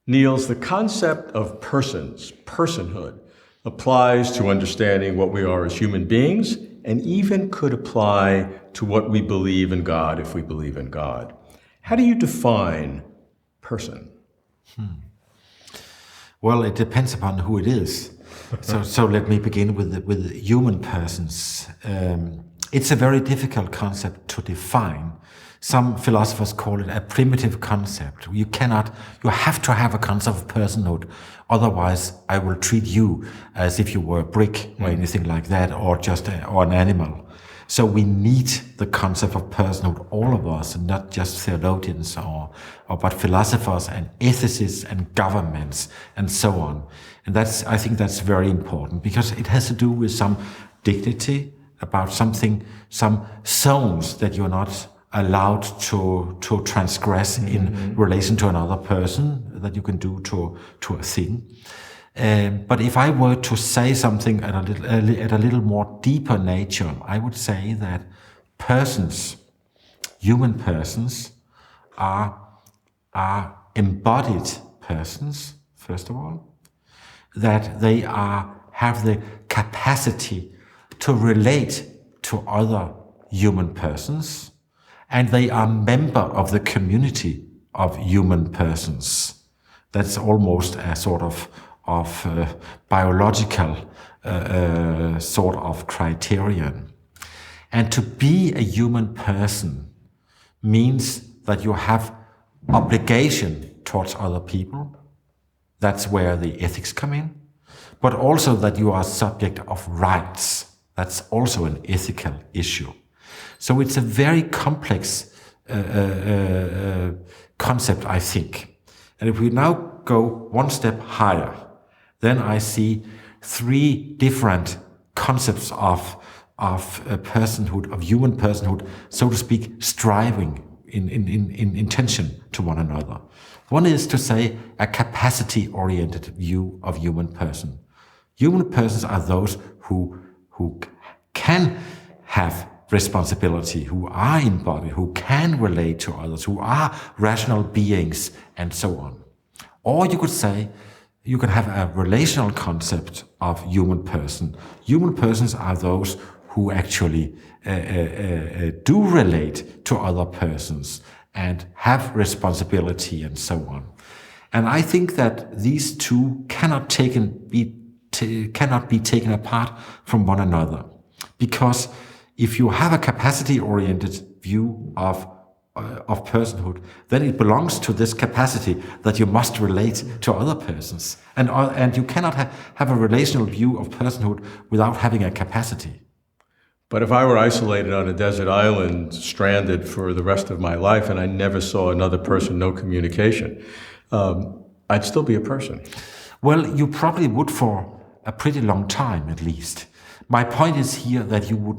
Niels, the concept of personhood, applies to understanding what we are as human beings and even could apply to what we believe in God if we believe in God. How do you define person? Well, it depends upon who it is. So let me begin with human persons. It's a very difficult concept to define. Some philosophers call it a primitive concept. You have to have a concept of personhood. Otherwise, I will treat you as if you were a brick or anything like that, or or an animal. So we need the concept of personhood, all of us, and not just theologians but philosophers and ethicists and governments and so on. And I think that's very important because it has to do with some dignity, about some zones that you're not allowed to transgress in relation to another person, that you can do to a thing. But if I were to say something at a little more deeper nature, I would say that human persons, are embodied persons, first of all, that they have the capacity to relate to other human persons, and they are member of the community of human persons. That's almost a sort of biological sort of criterion. And to be a human person means that you have obligation towards other people. That's where the ethics come in. But also that you are subject of rights. That's also an ethical issue. So it's a very complex concept, I think. And if we now go one step higher, then I see three different concepts of personhood, of human personhood, so to speak, striving in tension to one another. One is to say a capacity-oriented view of human person. Human persons are those who can have responsibility, who are embodied, who can relate to others, who are rational beings, and so on. Or you could say, you can have a relational concept of human person. Human persons are those who actually do relate to other persons and have responsibility and so on. And I think that these two cannot be taken apart from one another. Because if you have a capacity-oriented view of personhood, then it belongs to this capacity that you must relate to other persons. And you cannot have a relational view of personhood without having a capacity. But if I were isolated on a desert island, stranded for the rest of my life, and I never saw another person, no communication, I'd still be a person. Well, you probably would for a pretty long time, at least. My point is here that you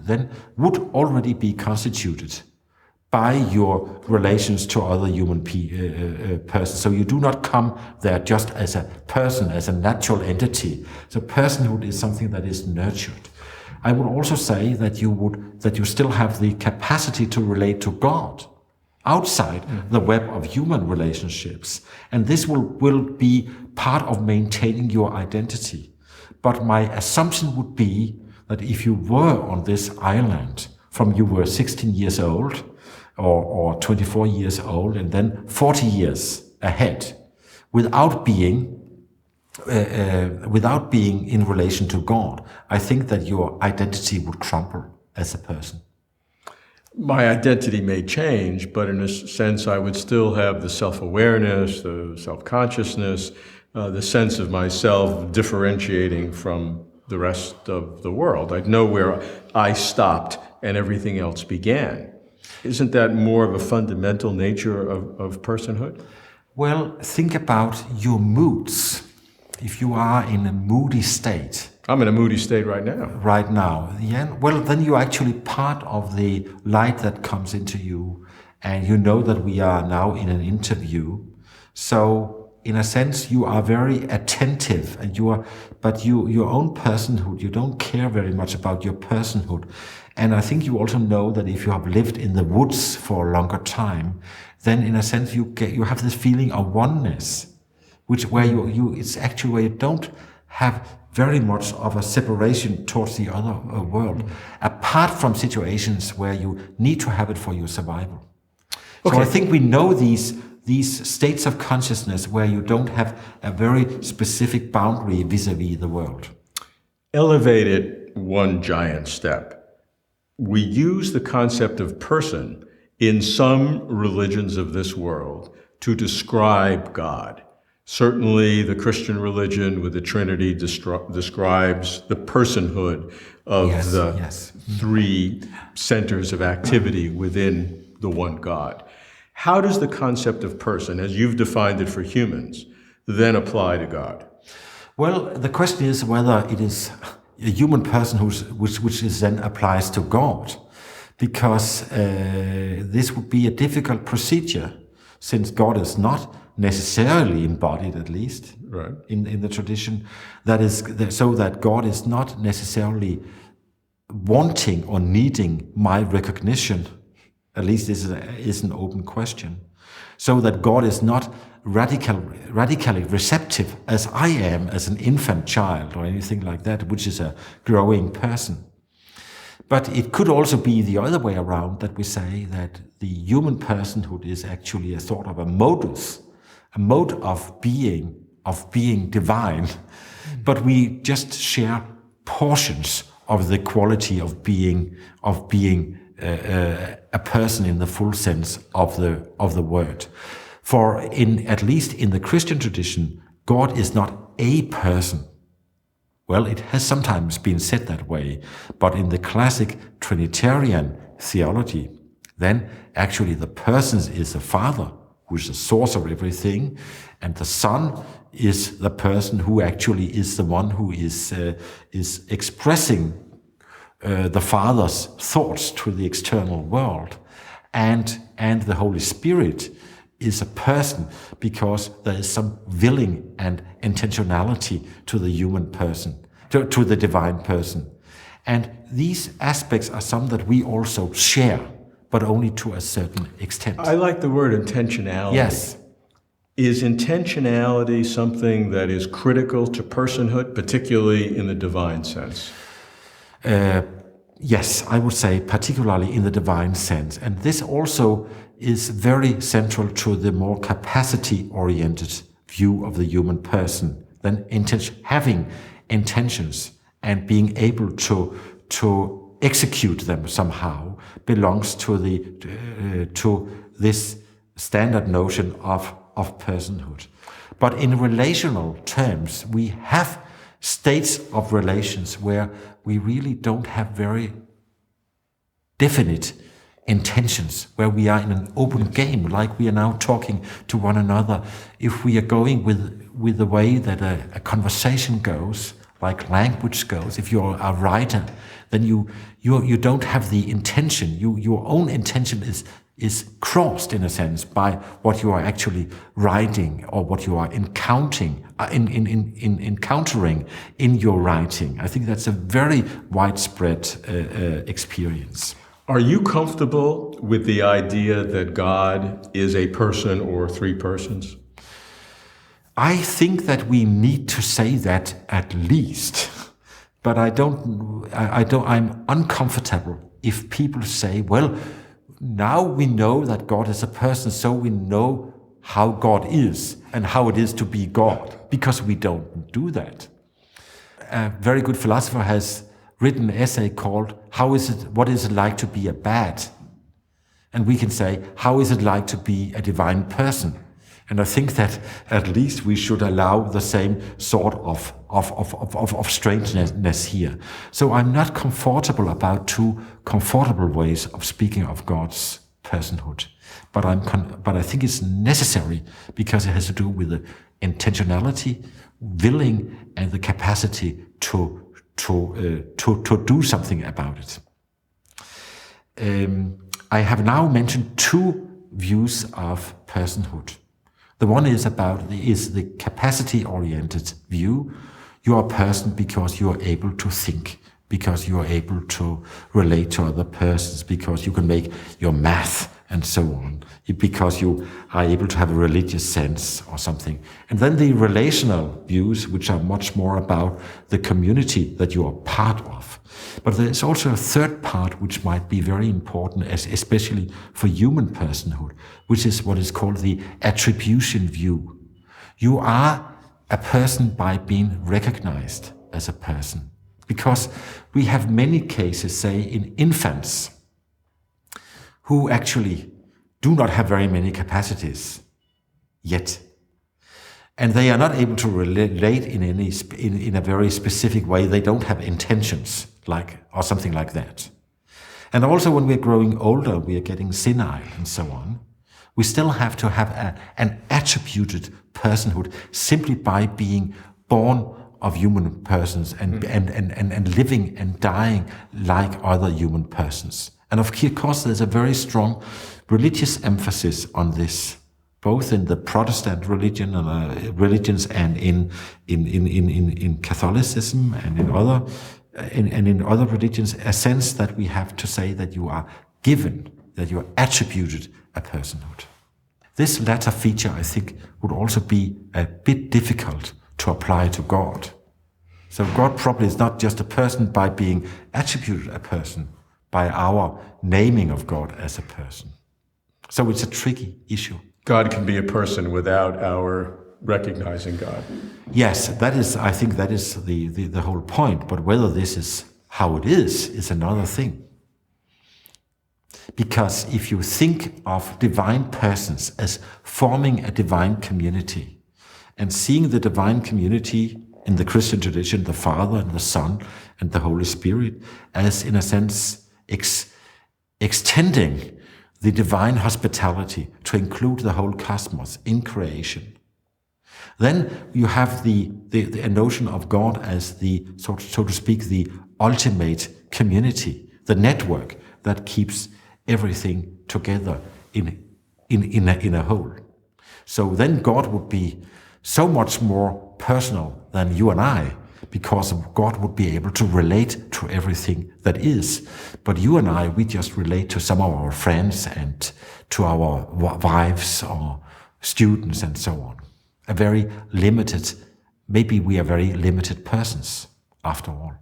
then would already be constituted by your relations to other human persons. So you do not come there just as a person, as a natural entity. So personhood is something that is nurtured. I would also say that you still have the capacity to relate to God outside the web of human relationships. And this will be part of maintaining your identity. But my assumption would be that if you were on this island from you were 16 years old or 24 years old and then 40 years ahead, without being in relation to God, I think that your identity would crumble as a person. My identity may change, but in a sense I would still have the self-awareness, the self-consciousness, the sense of myself differentiating from the rest of the world. I'd know where I stopped and everything else began. Isn't that more of a fundamental nature of personhood? Well, think about your moods. If you are in a moody state. I'm in a moody state right now. Right now. Yeah. Well, then you're actually part of the light that comes into you. And you know that we are now in an interview. So in a sense, you are very attentive and your own personhood, you don't care very much about your personhood. And I think you also know that if you have lived in the woods for a longer time, then in a sense you have this feeling of oneness, where it's actually where you don't have very much of a separation towards the other world, apart from situations where you need to have it for your survival. Okay. So I think we know these states of consciousness where you don't have a very specific boundary vis-a-vis the world. Elevate it one giant step. We use the concept of person in some religions of this world to describe God. Certainly the Christian religion with the Trinity describes the personhood of three centers of activity within the one God. How does the concept of person, as you've defined it for humans, then apply to God? Well, the question is whether it is a human person which is then applies to God, because this would be a difficult procedure, since God is not necessarily embodied, at least right. in the tradition. That is so that God is not necessarily wanting or needing my recognition. At least this is an open question. So that God is not radically receptive as I am as an infant child or anything like that, which is a growing person. But it could also be the other way around, that we say that the human personhood is actually a sort of a mode of being divine, but we just share portions of the quality of being a person in the full sense of the word. For at least in the Christian tradition, God is not a person. Well, it has sometimes been said that way, but in the classic Trinitarian theology, then actually the person is the Father, who is the source of everything, and the Son is the person who actually is the one who is expressing the Father's thoughts to the external world, and the Holy Spirit is a person because there is some willing and intentionality to the human person, to the divine person. And these aspects are some that we also share, but only to a certain extent. I like the word intentionality. Yes. Is intentionality something that is critical to personhood, particularly in the divine sense? Yes, I would say particularly in the divine sense. And this also is very central to the more capacity-oriented view of the human person. Then having intentions and being able to execute them somehow belongs to this standard notion of personhood. But in relational terms, we have states of relations where we really don't have very definite intentions, where we are in an open game, like we are now talking to one another. If we are going with the way that a conversation goes, like language goes, if you're a writer, then you don't have the intention. Your own intention is crossed in a sense by what you are actually writing or what you are encountering in your writing. I think that's a very widespread experience. Are you comfortable with the idea that God is a person or three persons? I think that we need to say that at least, but I'm uncomfortable if people say, well, now we know that God is a person, so we know how God is and how it is to be God, because we don't do that. A very good philosopher has written an essay called What is it like to be a bat? And we can say, how is it like to be a divine person? And I think that at least we should allow the same sort of strangeness here. So I'm not comfortable about two comfortable ways of speaking of God's personhood. But I think it's necessary because it has to do with the intentionality, willing, and the capacity to do something about it. I have now mentioned two views of personhood. The one is the capacity-oriented view. You are a person because you are able to think, because you are able to relate to other persons, because you can make your math and so on, because you are able to have a religious sense or something. And then the relational views, which are much more about the community that you are part of. But there is also a third part which might be very important, especially for human personhood, which is what is called the attribution view. You are a person by being recognized as a person. Because we have many cases, say, in infants, who actually do not have very many capacities yet. And they are not able to relate in a very specific way. They don't have intentions, or something like that. And also when we're growing older, we are getting senile and so on. We still have to have an attributed personhood simply by being born of human persons and living and dying like other human persons. And of course, there's a very strong religious emphasis on this, both in the Protestant religion and religions and in Catholicism and in other religions, a sense that we have to say that you are given, that you are attributed a personhood. This latter feature, I think, would also be a bit difficult to apply to God. So God probably is not just a person by being attributed a person, by our naming of God as a person. So it's a tricky issue. God can be a person without our recognizing God. Yes, I think that is the whole point. But whether this is how it is another thing. Because if you think of divine persons as forming a divine community, and seeing the divine community in the Christian tradition, the Father and the Son and the Holy Spirit, as in a sense extending the divine hospitality to include the whole cosmos in creation. Then you have the notion of God as the, so to speak, the ultimate community, the network that keeps everything together in a whole. So then God would be so much more personal than you and I, because God would be able to relate to everything that is. But you and I, we just relate to some of our friends and to our wives or students and so on. A very limited, maybe we are very limited persons after all.